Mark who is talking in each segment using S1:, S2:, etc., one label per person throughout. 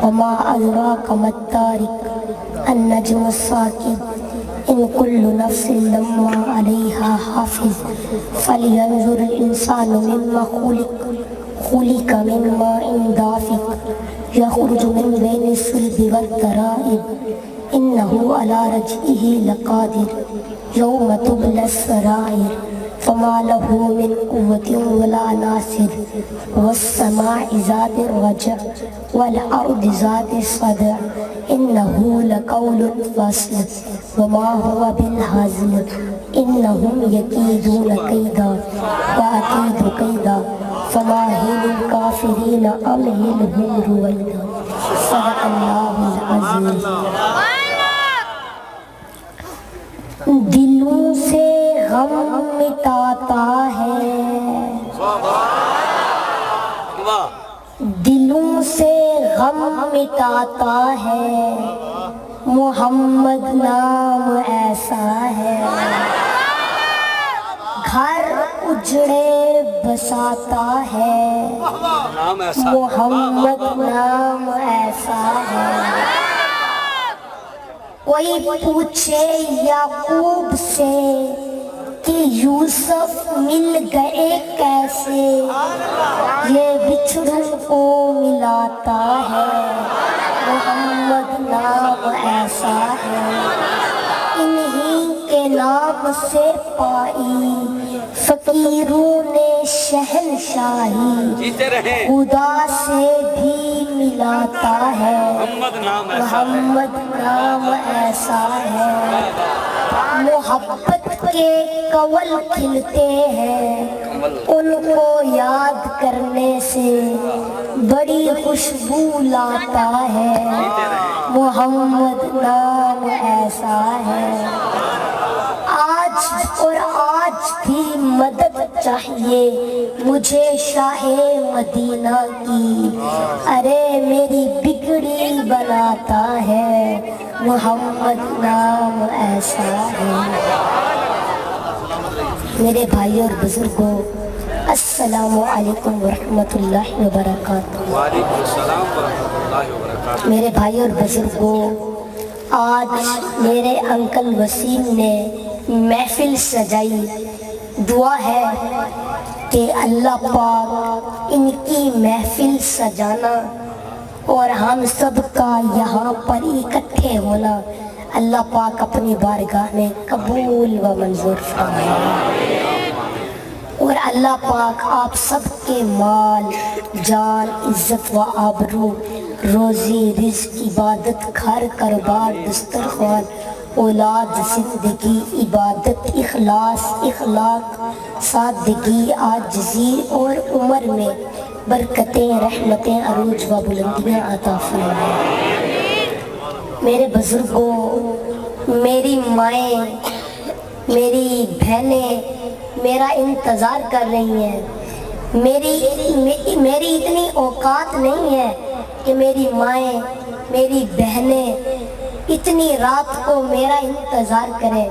S1: وما أدراك ما الطارق النجم الثاقب إن كل نفس لما عليها حافظ فلينظر الإنسان مما خلق من ماء دافق يخرج من بين الصلب والترائب إنه على رجعه لقادر يوم تبلى السرائر فما له من قوة ولا ناصر والسماء ذات الرجع والأرض ذات الصدع إنه لقول فصل وما هو بالهزل إنهم يكيدون كيدا وأكيد كيدا فمهل الكافرين أمهلهم رويدا صدق الله العظيم. دلوں سے غم مٹاتا ہے دلوں سے غم مٹاتا ہے محمد نام ایسا ہے گھر اجڑے بساتا ہے محمد نام ایسا ہے کوئی پوچھے یعقوب سے کہ یوسف مل گئے کیسے یہ بچھڑوں کو ملاتا ہے محمد نام ایسا ہے انہی کے نام سے پائی فقیروں نے شہنشاہی خدا سے بھی ملاتا ہے محمد نام ایسا ہے محبت کے کول کھلتے ہیں ان کو یاد کرنے سے بڑی خوشبو لاتا ہے محمد نام ایسا ہے آج اور آج بھی مدد چاہیے مجھے شاہ مدینہ کی ارے میری بگڑی بناتا ہے محمد نام ایسا ہے میرے بھائی اور بزرگوں السلام علیکم ورحمۃ اللہ وبرکاتہ
S2: وعلیکم السلام ورحمۃ اللہ وبرکاتہ
S1: میرے بھائی اور بزرگوں آج میرے انکل وسیم نے محفل سجائی دعا ہے کہ اللہ پاک ان کی محفل سجانا اور ہم سب کا یہاں پر اکٹھے ہونا اللہ پاک اپنی بارگاہ میں قبول و منظور فرمائے اور اللہ پاک آپ سب کے مال جان عزت و آبرو روزی رزق عبادت گھر کاروبار دسترخوان اولاد زندگی عبادت اخلاص اخلاق سادگی عاجزی اور عمر میں برکتیں رحمتیں عروج و بلندیاں عطا فرمائے میرے بزرگوں میری مائیں میری بہنیں میرا انتظار کر رہی ہیں میری اتنی اوقات نہیں ہے کہ میری مائیں میری بہنیں اتنی رات کو میرا انتظار کریں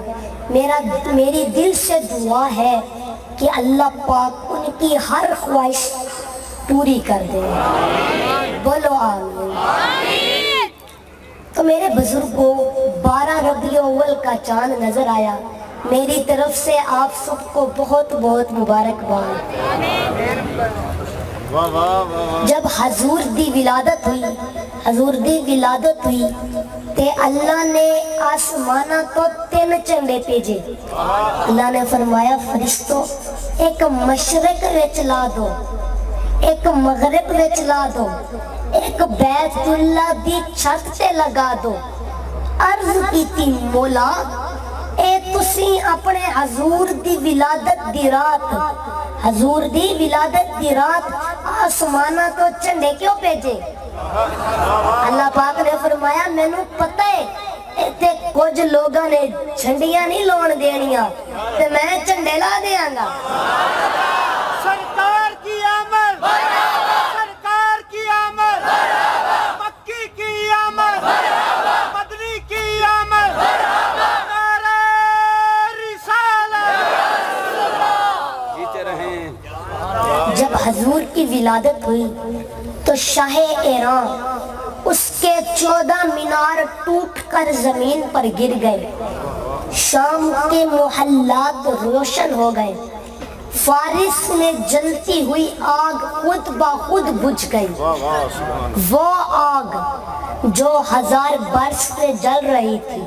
S1: میری دل سے دعا ہے کہ اللہ پاک ان کی ہر خواہش پوری کر دے بولو آمین تو میرے بزرگوں 12 ربیع الاول کا چاند نظر آیا میری طرف سے آپ سب کو بہت بہت مبارکباد جب حضور دی ولادت ہوئی تے اللہ نے آسمانہ تو 3 جھنڈے بھیجے اللہ نے فرمایا فرشتوں ایک مشرق وچ لا دو ایک مغرب وچ لا دو ایک بیت اللہ دی چھت تے لگا دو عرض کیتی مولا اے تسی اپنے حضور دی ولادت دی رات آسمانہ تو جھنڈے کیوں بھیجے اللہ پاک نے فرمایا مینوں پتہ ہے ایتھے کچھ لوگاں نے جھنڈیاں نہیں لون دینیاں تے میں جھنڈے لا دیاں گا
S3: سرکار کی آمد سرکار کی آمد مکی کی آمد مدنی کی آمد نعرہ رسالت
S2: جیتے رہیں
S1: جب حضور کی ولادت ہوئی تو شاہ ایران اس کے 14 مینار ٹوٹ کر زمین پر گر گئے، شام کے محلات روشن ہو گئے، فارس میں جلتی ہوئی آگ خود بخود بجھ گئی، وہ آگ جو 1000 برس سے جل رہی تھی،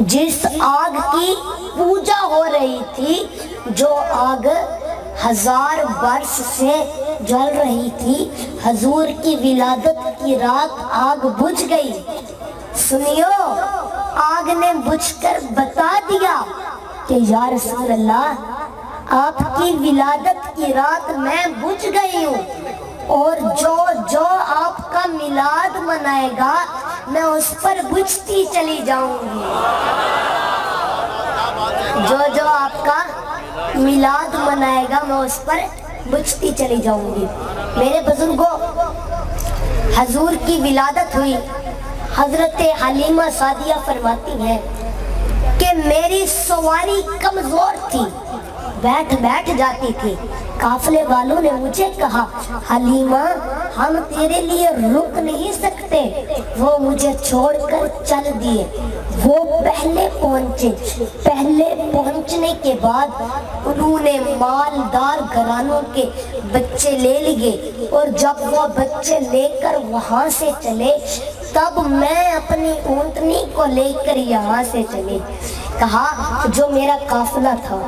S1: جس آگ کی پوجا ہو رہی تھی، جو آگ 1000 برس سے جل رہی تھی، حضور کی ولادت کی رات آگ بجھ گئی۔ سنیو، آگ نے بجھ کر بتا دیا کہ یا رسول اللہ، آپ کی ولادت کی رات میں بجھ گئی ہوں، اور جو آپ کا میلاد منائے گا میں اس پر بجھتی چلی جاؤں گی۔ جو آپ کا میلاد منائے گا میں اس پر بجھتی چلی جاؤں گی۔ میرے بزرگوں، حضور کی ولادت ہوئی۔ حضرت حلیمہ سعدیہ فرماتی ہیں کہ میری سواری کمزور تھی، بیٹھ جاتی تھی۔ قافلے والوں نے مجھے کہا، حلیمہ ہم تیرے لیے رک نہیں سکتے۔ وہ مجھے چھوڑ کر چل دیے۔ وہ پہلے پہنچے۔ پہلے پہنچنے کے بعد انہوں نے مالدار گھرانوں کے بچے لے لیے، اور جب وہ بچے لے کر وہاں سے چلے تب میں اپنی اونٹنی کو لے کر یہاں سے چلی۔ کہا جو میرا قافلہ تھا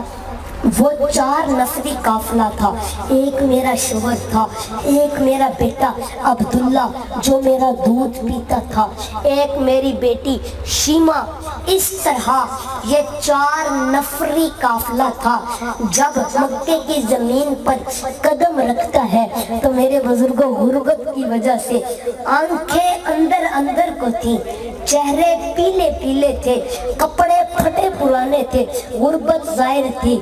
S1: وہ 4 نفری قافلہ تھا، ایک میرا شوہر تھا، ایک میرا بیٹا عبداللہ جو میرا دودھ پیتا تھا، ایک میری بیٹی شیما۔ اس طرح یہ 4 نفری قافلہ تھا۔ جب مکے کی زمین پر قدم رکھتا ہے تو میرے بزرگوں غربت کی وجہ سے آنکھیں اندر کو تھیں، چہرے پیلے پیلے تھے، کپڑے پھٹے پرانے تھے، غربت ظاہر تھی۔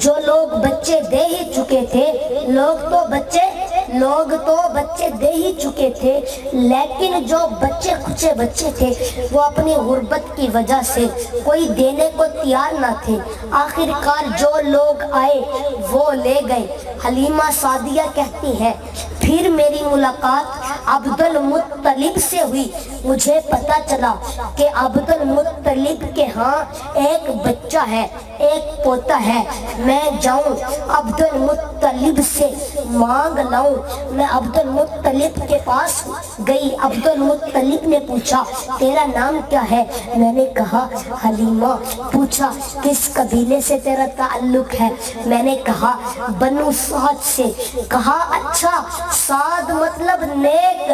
S1: جو لوگ بچے دے ہی چکے تھے، لوگ تو بچے دے ہی چکے تھے، لیکن جو بچے کچے بچے تھے وہ اپنی غربت کی وجہ سے کوئی دینے کو تیار نہ تھے۔ آخر کار جو لوگ آئے وہ لے گئے۔ حلیمہ سعدیہ کہتی ہے پھر میری ملاقات عبد المطلب سے ہوئی۔ مجھے پتا چلا کہ عبد المطلب کے ہاں ایک بچہ ہے، ایک پوتا ہے، میں جاؤں عبد المطلب سے مانگ لاؤں۔ میں عبد المطلب کے پاس گئی۔ عبد المطلب نے پوچھا تیرا نام کیا ہے؟ میں نے کہا حلیمہ۔ پوچھا کس قبیلے سے تیرا تعلق ہے؟ میں نے کہا بنو سعد سے۔ کہا اچھا، سعد مطلب نیک،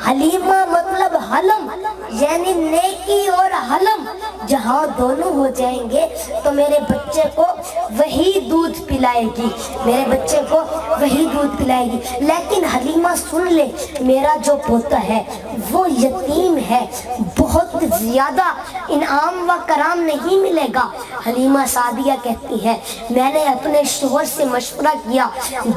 S1: حلیمہ مطلب حلم، یعنی نیکی اور حلم جہاں دونوں ہو جائیں گے تو میرے بچے کو وہی دودھ پلائے گی، میرے بچے کو وہی دودھ پلائے گی۔ لیکن حلیمہ سن لے، میرا جو پوتا ہے وہ یتیم ہے، بہت زیادہ انعام و کرام نہیں ملے گا۔ حلیمہ سعدیہ کہتی ہے میں نے اپنے شوہر سے مشورہ کیا،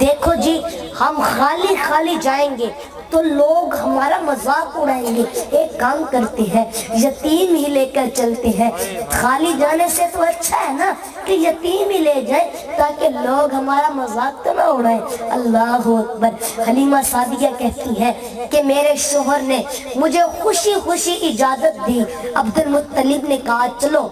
S1: دیکھو جی ہم خالی جائیں گے تو لوگ ہمارا مذاق اڑائیں گے، ایک کام کرتے ہیں یتیم ہی لے کر چلتے ہیں، خالی جانے سے تو اچھا ہے نا کہ یتیم ہی لے جائے تاکہ لوگ ہمارا مذاق تو نہ اڑائیں۔ اللہ اکبر۔ حلیمہ سعدیہ کہتی ہے کہ میرے شوہر نے مجھے خوشی خوشی اجازت دی۔ عبد المطلب نے کہا چلو۔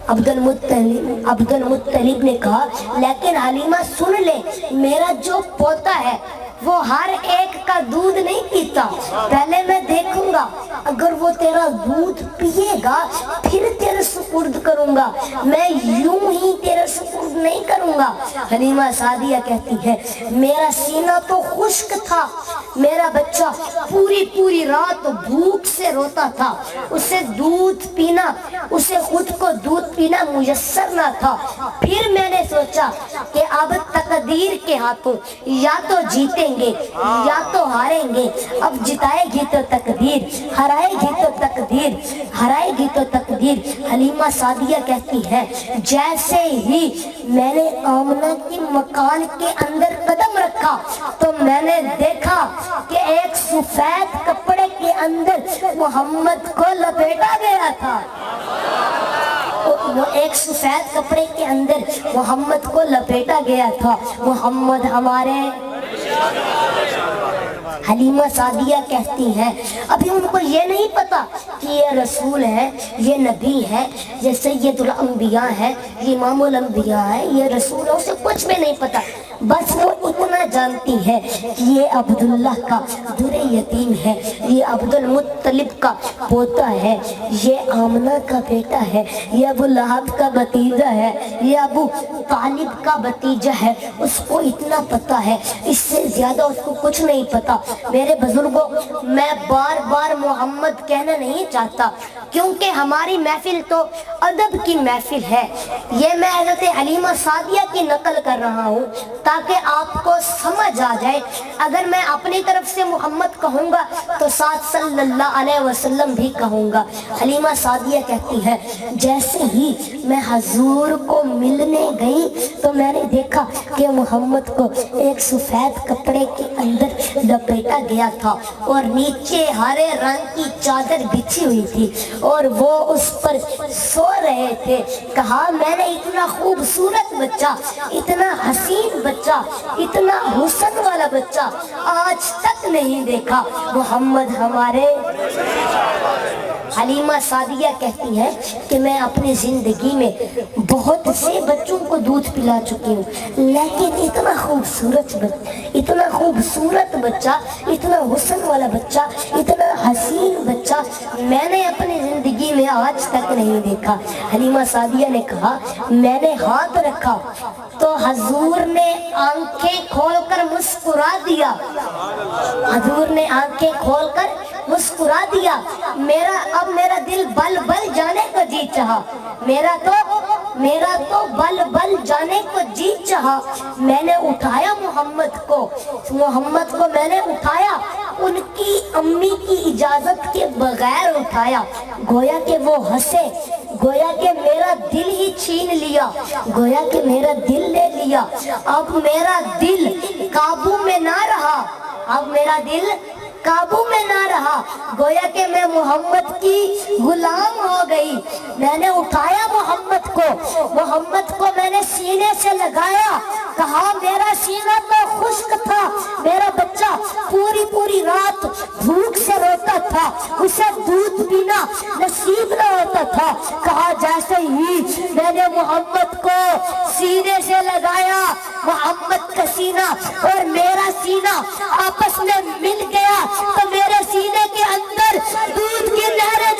S1: عبد المطلب نے کہا لیکن حلیمہ سن لے، میرا جو پوتا ہے وہ ہر ایک کا دودھ نہیں پیتا، پہلے میں دیکھوں گا، اگر وہ تیرا دودھ پیے گا پھر تیرے سپرد کروں گا، میں یوں ہی تیرے سپرد نہیں کروں گا۔ حلیمہ سعدیہ کہتی ہے میرا سینہ تو خشک تھا، میرا بچہ پوری رات بھوک سے روتا تھا، اسے دودھ پینا، اسے خود کو دودھ پینا میسر نہ تھا۔ پھر میں نے سوچا کہ اب تقدیر کے ہاتھوں یا تو جیتیں گے یا تو ہاریں گے، اب جتائے گی تو تقدیر، ہرائے گی تو تقدیر، ہرائے گی تو تقدیر۔ حلیمہ سعدیہ کہتی ہے جیسے ہی میں نے آمنہ کی مکان کے اندر قدم رکھا تو میں نے دیکھا کہ ایک سفید کپڑے کے اندر محمد کو لپیٹا گیا تھا، وہ ایک سفید کپڑے کے اندر محمد کو لپیٹا گیا تھا۔ محمد ہمارے حلیمہ سعدیہ کہتی ہیں ابھی ان کو یہ نہیں پتا کہ یہ رسول ہے، یہ نبی ہے، یہ سید الانبیاء ہے، یہ امام الانبیاء ہے، یہ رسولوں سے کچھ بھی نہیں پتا، بس وہ اتنا جانتی ہے کہ یہ عبداللہ کا در یتیم ہے، یہ عبد المطلب کا پوتا ہے، یہ آمنہ کا بیٹا ہے، یہ ابو لہب کا بھتیجا ہے، یہ ابو طالب کا بھتیجا ہے، اس کو اتنا پتا ہے، اس سے زیادہ اس کو کچھ نہیں پتا۔ میرے بزرگوں، میں بار بار محمد کہنا نہیں چاہتا کیونکہ ہماری محفل تو ادب کی محفل ہے، یہ میں حضرت حلیمہ سعدیہ کی نقل کر رہا ہوں تاکہ آپ کو سمجھ آ جائے۔ اگر میں اپنی طرف سے محمد کہوں گا تو ساتھ صلی اللہ علیہ وسلم بھی کہوں گا۔ حلیمہ سعدیہ کہتی ہے جیسے ہی میں حضور کو ملنے گئی تو میں نے دیکھا کہ محمد کو ایک سفید کپڑے کے اندر لپیٹا گیا تھا اور نیچے ہرے رنگ کی چادر بچھی ہوئی تھی اور وہ اس پر سو رہے تھے۔ کہا میں نے اتنا خوبصورت بچہ، اتنا حسین بچہ، اتنا حسن والا بچہ آج تک نہیں دیکھا، محمد ہمارے۔ حلیمہ سعدیہ کہتی ہے کہ میں اپنی زندگی میں بہت سے بچوں کو دودھ پلا چکی ہوں، لیکن اتنا خوبصورت بچہ، اتنا حسن والا بچہ، اتنا حسین بچہ میں نے اپنی زندگی میں آج تک نہیں دیکھا۔ حلیمہ سعدیہ نے کہا میں نے ہاتھ رکھا تو حضور نے آنکھیں کھول کر مسکرا دیا، حضور نے آنکھیں کھول کر مسکرا دیا۔ اب میرا دل بل بل جانے کو جی چاہا، میرا تو بل بل جانے کو جی چاہا۔ میں نے اٹھایا محمد کو میں نے اٹھایا، ان کی امی کی اجازت کے بغیر اٹھایا، گویا کہ وہ ہنسے، گویا کہ میرا دل ہی چھین لیا، گویا کہ میرا دل لے لیا۔ اب میرا دل قابو میں نہ رہا، اب میرا دل قابو میں نہ رہا، گویا کہ میں محمد کی غلام ہو گئی۔ میں نے اٹھایا محمد کو میں نے سینے سے لگایا، کہا میرا سینہ تو خشک تھا، میرا بچہ پوری رات بھوک سے روتا تھا، اسے دودھ پینا نصیب نہ ہوتا تھا۔ کہا جیسے ہی میں نے محمد کو سینے سے لگایا، محمد کا سینہ اور میرا سینہ آپس میں مل گیا تو میرے سینے کے اندر دودھ کی نہریں